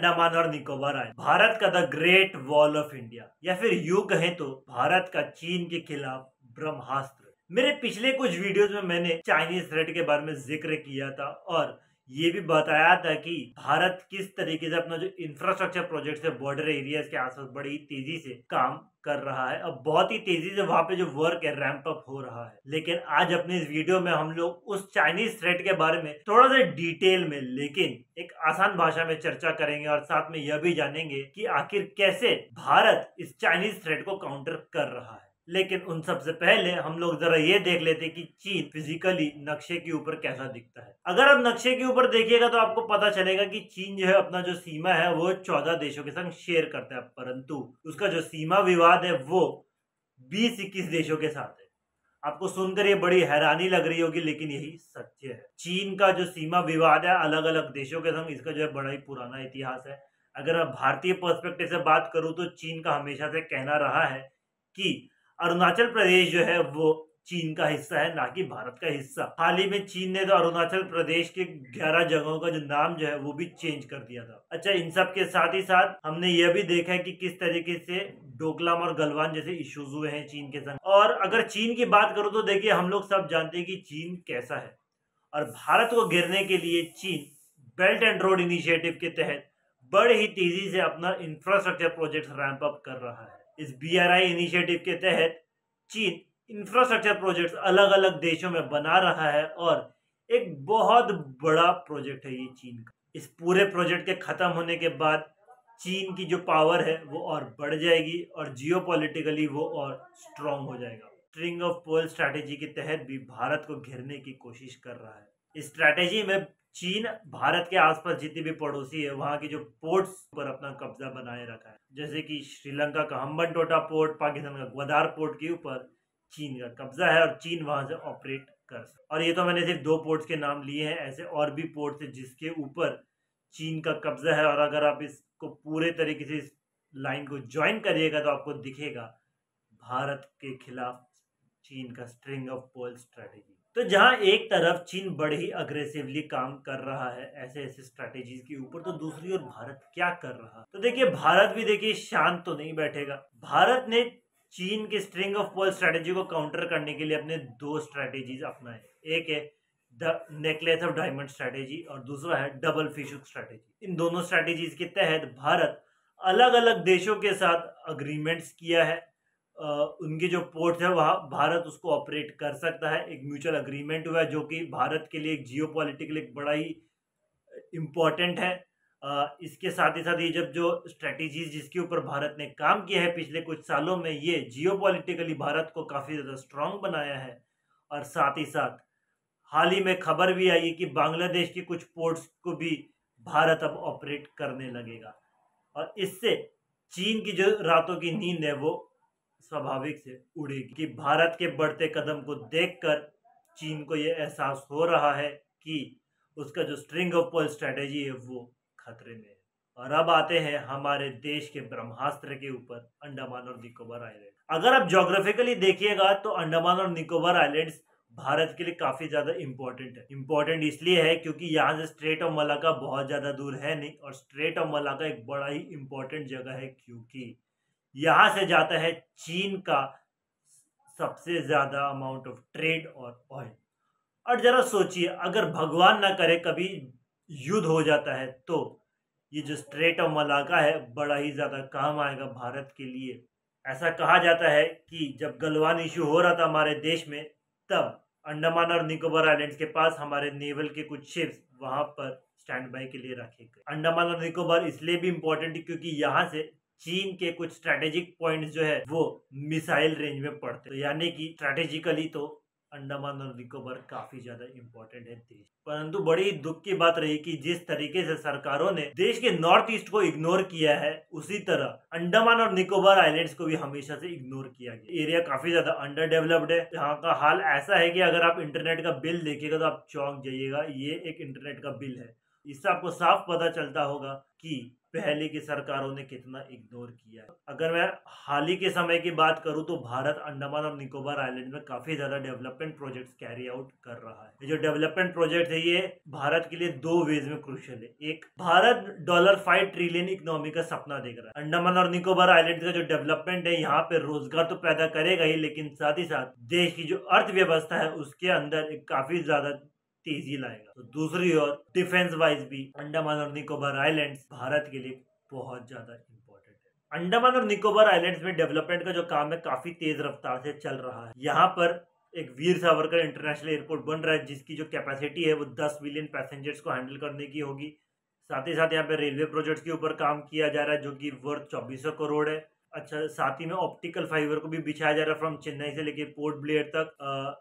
अंडमान और निकोबार आए, भारत का the great wall of India, या फिर यूं कहें तो भारत का चीन के खिलाफ ब्रह्मास्त्र। मेरे पिछले कुछ वीडियोस में मैंने चाइनीज थ्रेट के बारे में जिक्र किया था और ये भी बताया था कि भारत किस तरीके से अपना जो इंफ्रास्ट्रक्चर प्रोजेक्ट है बॉर्डर एरियाज के आसपास बड़ी तेजी से काम कर रहा है। अब बहुत ही तेजी से वहां पे जो वर्क है रैंप अप हो रहा है। लेकिन आज अपने इस वीडियो में हम लोग उस चाइनीज थ्रेट के बारे में थोड़ा सा डिटेल में लेकिन एक आसान भाषा में चर्चा करेंगे और साथ में यह भी जानेंगे कि आखिर कैसे भारत इस चाइनीज थ्रेट को काउंटर कर रहा है। लेकिन उन सबसे पहले हम लोग जरा ये देख लेते कि चीन फिजिकली नक्शे के ऊपर कैसा दिखता है। अगर आप नक्शे के ऊपर देखिएगा तो आपको पता चलेगा कि चीन जो है अपना जो सीमा है वो 14 देशों के संग शेयर करता है, परंतु उसका जो सीमा विवाद है वो 20-21 देशों के साथ है। आपको सुनकर ये बड़ी हैरानी लग रही होगी लेकिन यही सत्य है। चीन का जो सीमा विवाद है अलग अलग देशों के संग, इसका जो है बड़ा ही पुराना इतिहास है। अगर मैं भारतीय पर्सपेक्टिव से बात करूं तो चीन का हमेशा से कहना रहा है कि अरुणाचल प्रदेश जो है वो चीन का हिस्सा है, ना कि भारत का हिस्सा। हाल ही में चीन ने तो अरुणाचल प्रदेश के 11 जगहों का जो नाम जो है वो भी चेंज कर दिया था। अच्छा, इन सब के साथ ही साथ हमने यह भी देखा है कि किस तरीके से डोकलाम और गलवान जैसे इश्यूज हुए हैं चीन के संग। और अगर चीन की बात करूं तो देखिए हम लोग सब जानते हैं कि चीन कैसा है और भारत को घेरने के लिए चीन बेल्ट एंड रोड इनिशिएटिव के तहत बड़े ही तेजी से अपना इंफ्रास्ट्रक्चर प्रोजेक्ट रैंप अप कर रहा है। इस BRI इनिशिएटिव के तहत चीन इंफ्रास्ट्रक्चर प्रोजेक्ट्स अलग अलग देशों में बना रहा है और एक बहुत बड़ा प्रोजेक्ट है ये चीन का। इस पूरे प्रोजेक्ट के खत्म होने के बाद चीन की जो पावर है वो और बढ़ जाएगी और जियोपॉलिटिकली वो और स्ट्रांग हो जाएगा। स्ट्रिंग ऑफ पर्ल स्ट्रैटेजी के तहत भी भारत को घेरने की कोशिश कर रहा है। इस स्ट्रैटेजी में चीन भारत के आसपास जितनी भी पड़ोसी है वहां की जो पोर्ट्स पर अपना कब्जा बनाए रखा है, जैसे कि श्रीलंका का हम्बनटोटा पोर्ट, पाकिस्तान का ग्वादार पोर्ट के ऊपर चीन का कब्जा है और चीन वहां से ऑपरेट कर सकता। और ये तो मैंने सिर्फ 2 पोर्ट्स के नाम लिए हैं, ऐसे और भी पोर्ट्स है जिसके ऊपर चीन का कब्जा है। और अगर आप इसको पूरे तरीके से इस लाइन को ज्वाइन करिएगा तो आपको दिखेगा भारत के खिलाफ चीन का स्ट्रिंग ऑफ पर्ल स्ट्रैटेजी। तो जहां एक तरफ चीन बड़े ही अग्रेसिवली काम कर रहा है ऐसे ऐसे स्ट्रैटेजीज के ऊपर, तो दूसरी ओर भारत क्या कर रहा है? तो देखिए भारत भी देखिए शांत तो नहीं बैठेगा। भारत ने चीन के स्ट्रिंग ऑफ पर्ल स्ट्रैटेजी को काउंटर करने के लिए अपने 2 स्ट्रैटेजीज अपनाए। एक है the necklace of diamond strategy और दूसरा है डबल फिश हुक स्ट्रैटेजी। इन दोनों स्ट्रैटेजीज के तहत भारत अलग अलग देशों के साथ अग्रीमेंट्स किया है। उनके जो पोर्ट है वहाँ भारत उसको ऑपरेट कर सकता है। एक म्यूचुअल अग्रीमेंट हुआ है जो कि भारत के लिए एक जियोपॉलिटिकल एक बड़ा ही इम्पोर्टेंट है। इसके साथ ही साथ ये जब जो स्ट्रेटेजीज जिसके ऊपर भारत ने काम किया है पिछले कुछ सालों में, ये जियोपॉलिटिकली भारत को काफ़ी ज़्यादा स्ट्रांग बनाया है। और साथ ही साथ हाल ही में खबर भी आई है कि बांग्लादेश के कुछ पोर्ट्स को भी भारत अब ऑपरेट करने लगेगा और इससे चीन की जो रातों की नींद है वो स्वाभाविक से उड़ेगी कि भारत के बढ़ते कदम को देखकर चीन को यह एहसास हो रहा है कि उसका जो स्ट्रिंग ऑफ पर्ल स्ट्रैटेजी है वो खतरे में है। और अब आते हैं हमारे देश के ब्रह्मास्त्र के ऊपर, अंडमान और निकोबार आइलैंड। अगर आप ज्योग्राफिकली देखिएगा तो अंडमान और निकोबार आइलैंड्स भारत के लिए काफी ज्यादा इम्पोर्टेंट है। इम्पोर्टेंट इसलिए है क्योंकि यहाँ से स्ट्रेट ऑफ मलाका बहुत ज्यादा दूर है नहीं और स्ट्रेट ऑफ मलाका एक बड़ा ही इम्पोर्टेंट जगह है क्योंकि यहाँ से जाता है चीन का सबसे ज्यादा अमाउंट ऑफ ट्रेड और ऑयल। और जरा सोचिए अगर भगवान ना करे कभी युद्ध हो जाता है तो ये जो स्ट्रेट ऑफ मलाका है बड़ा ही ज्यादा काम आएगा भारत के लिए। ऐसा कहा जाता है कि जब गलवान इशू हो रहा था हमारे देश में तब अंडमान और निकोबार आइलैंड्स के पास हमारे नेवल के कुछ शिप्स वहां पर स्टैंड बाय के लिए रखे गए। अंडमान और निकोबार इसलिए भी इम्पोर्टेंट है क्योंकि यहाँ से चीन के कुछ स्ट्रेटेजिक पॉइंट्स जो है वो मिसाइल रेंज में पड़ते हैं, यानी कि स्ट्रेटेजिकली तो अंडमान और निकोबार काफी ज्यादा इम्पोर्टेंट है देश। परंतु बड़ी दुख की बात रही कि जिस तरीके से सरकारों ने देश के नॉर्थ ईस्ट को इग्नोर किया है उसी तरह अंडमान और निकोबार आइलैंड्स को भी हमेशा से इग्नोर किया गया। एरिया काफी ज्यादा अंडर डेवलप्ड है। यहाँ का हाल ऐसा है कि अगर आप इंटरनेट का बिल देखिएगा तो आप चौंक जाइएगा। ये एक इंटरनेट का बिल है। इससे आपको साफ पता चलता होगा कि पहले की सरकारों ने कितना इग्नोर किया है। अगर मैं हाल ही के समय की बात करूं तो भारत अंडमान और निकोबार आइलैंड में काफी ज्यादा डेवलपमेंट प्रोजेक्ट्स कैरी आउट कर रहा है। ये जो डेवलपमेंट प्रोजेक्ट है ये भारत के लिए दो वेज में क्रूशियल है। एक, भारत $5 ट्रिलियन इकोनॉमी का सपना देख रहा है। अंडमान और निकोबार आइलैंड का जो डेवलपमेंट है यहाँ पे रोजगार तो पैदा करेगा ही, लेकिन साथ ही साथ देश की जो अर्थव्यवस्था है उसके अंदर एक काफी ज्यादा तेजी लाएगा। तो दूसरी ओर डिफेंस वाइज भी अंडमान और निकोबार आइलैंड्स भारत के लिए बहुत ज्यादा इंपॉर्टेंट है। अंडमान और निकोबार आइलैंड्स में डेवलपमेंट का जो काम है काफी तेज रफ्तार से चल रहा है। यहाँ पर एक वीर सावरकर इंटरनेशनल एयरपोर्ट बन रहा है जिसकी जो कैपेसिटी है वो 10 मिलियन पैसेंजर्स को हैंडल करने की होगी। साथ ही साथ यहाँ पे रेलवे प्रोजेक्ट्स के ऊपर काम किया जा रहा है जो कि वर्थ 2400 करोड़ है। अच्छा, साथ ही में ऑप्टिकल फाइबर को भी बिछाया जा रहा है फ्रॉम चेन्नई से लेके पोर्ट ब्लेयर तक,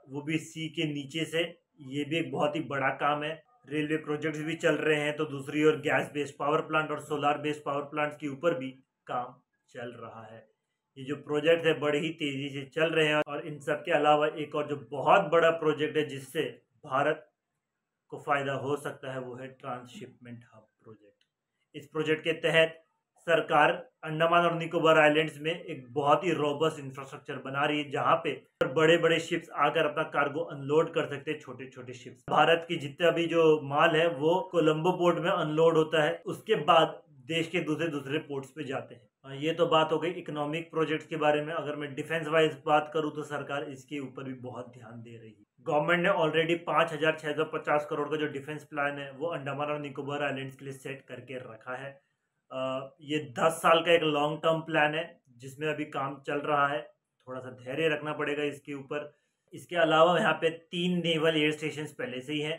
वो भी सी के नीचे से। ये भी एक बहुत ही बड़ा काम है। रेलवे प्रोजेक्ट्स भी चल रहे हैं, तो दूसरी ओर गैस बेस्ड पावर प्लांट और सोलार बेस्ड पावर प्लांट के ऊपर भी काम चल रहा है। ये जो प्रोजेक्ट है बड़े ही तेजी से चल रहे हैं। और इन सब के अलावा एक और जो बहुत बड़ा प्रोजेक्ट है जिससे भारत को फायदा हो सकता है वो है ट्रांसशिपमेंट हब प्रोजेक्ट। इस प्रोजेक्ट के तहत सरकार अंडमान और निकोबार आइलैंड्स में एक बहुत ही रोबस्ट इंफ्रास्ट्रक्चर बना रही है जहां पे बड़े बड़े शिप्स आकर अपना कार्गो अनलोड कर सकते हैं। छोटे छोटे शिप्स, भारत की जितना भी जो माल है वो कोलंबो पोर्ट में अनलोड होता है, उसके बाद देश के दूसरे पोर्ट्स पे जाते हैं। ये तो बात हो गई इकोनॉमिक प्रोजेक्ट्स के बारे में। अगर मैं डिफेंस वाइज बात करूं तो सरकार इसके ऊपर भी बहुत ध्यान दे रही है। गवर्नमेंट ने ऑलरेडी 5650 करोड़ का जो डिफेंस प्लान है वो अंडमान और निकोबार आइलैंड्स के लिए सेट करके रखा है। ये 10 साल का एक लॉन्ग टर्म प्लान है जिसमें अभी काम चल रहा है। थोड़ा सा धैर्य रखना पड़ेगा इसके ऊपर। इसके अलावा यहाँ पे 3 नेवल एयर स्टेशन पहले से ही हैं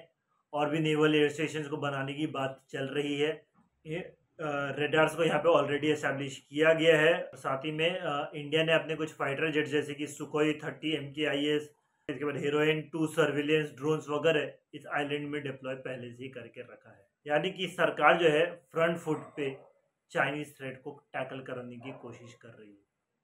और भी नेवल एयर स्टेशन को बनाने की बात चल रही है। ये रेडार्स को यहाँ पे ऑलरेडी एस्टैब्लिश किया गया है। साथ ही में इंडिया ने अपने कुछ फाइटर जेट जैसे कि सुखोई 30 MKIS, इसके बाद हेरोइन 2 सर्विलेंस ड्रोन्स वगैरह इस आइलैंड में डिप्लॉय पहले से ही करके रखा है। यानी कि सरकार जो है फ्रंट फुट पे चाइनीज थ्रेट को टैकल करने की कोशिश कर रही है।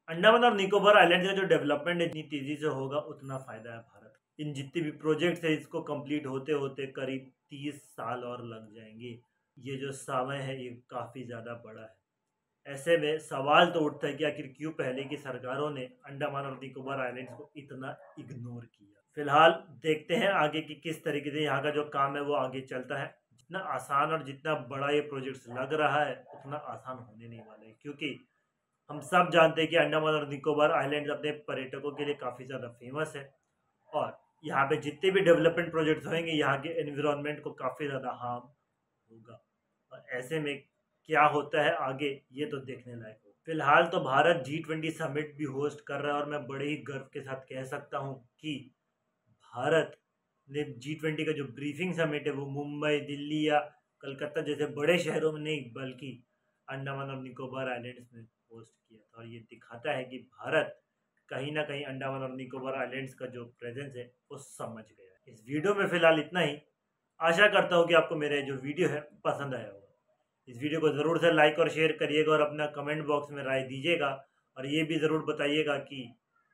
अंडमान और निकोबार आइलैंड का जो डेवलपमेंट इतनी तेजी से होगा उतना फायदा है भारत। इन जितने भी प्रोजेक्ट्स है इसको कंप्लीट होते होते करीब 30 साल और लग जाएंगे। ये जो समय है ये काफ़ी ज़्यादा बड़ा है। ऐसे में सवाल तो उठता है कि आखिर क्यों पहले की सरकारों ने अंडमान और निकोबार आइलैंड्स को इतना इग्नोर किया। फिलहाल देखते हैं आगे कि किस तरीके से यहाँ का जो काम है वो आगे चलता है। जितना आसान और जितना बड़ा ये प्रोजेक्ट लग रहा है उतना आसान होने नहीं वाला है, क्योंकि हम सब जानते हैं कि अंडमान और निकोबार आइलैंड्स अपने पर्यटकों के लिए काफ़ी ज़्यादा फेमस है और यहाँ पे जितने भी डेवलपमेंट प्रोजेक्ट्स होंगे यहाँ के एनवायरनमेंट को काफ़ी ज़्यादा हार्म होगा। और ऐसे में क्या होता है आगे ये तो देखने लायक हो। फिलहाल तो भारत G20 समिट भी होस्ट कर रहा है और मैं बड़े ही गर्व के साथ कह सकता हूँ कि भारत ने G20 का जो ब्रीफिंग समिट है वो मुंबई, दिल्ली या कलकत्ता जैसे बड़े शहरों में नहीं बल्कि अंडमान और निकोबार आइलैंड्स में होस्ट किया था। और ये दिखाता है कि भारत कहीं ना कहीं अंडमान और निकोबार आइलैंड्स का जो प्रेजेंस है वो समझ गया है। इस वीडियो में फिलहाल इतना ही। आशा करता हूँ कि आपको मेरा जो वीडियो है पसंद आया होगा। इस वीडियो को ज़रूर से लाइक और शेयर करिएगा और अपना कमेंट बॉक्स में राय दीजिएगा और ये भी ज़रूर बताइएगा कि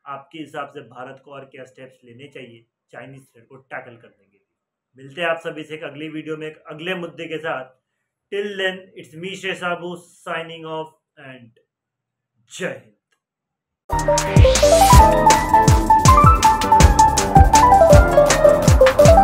आपके हिसाब से भारत को और क्या स्टेप्स लेने चाहिए चाइनीज थ्रेट को टैकल करने के लिए। मिलते हैं आप सभी से एक अगली वीडियो में एक अगले मुद्दे के साथ। Till then it's me Shesabu signing off and जय हिंद।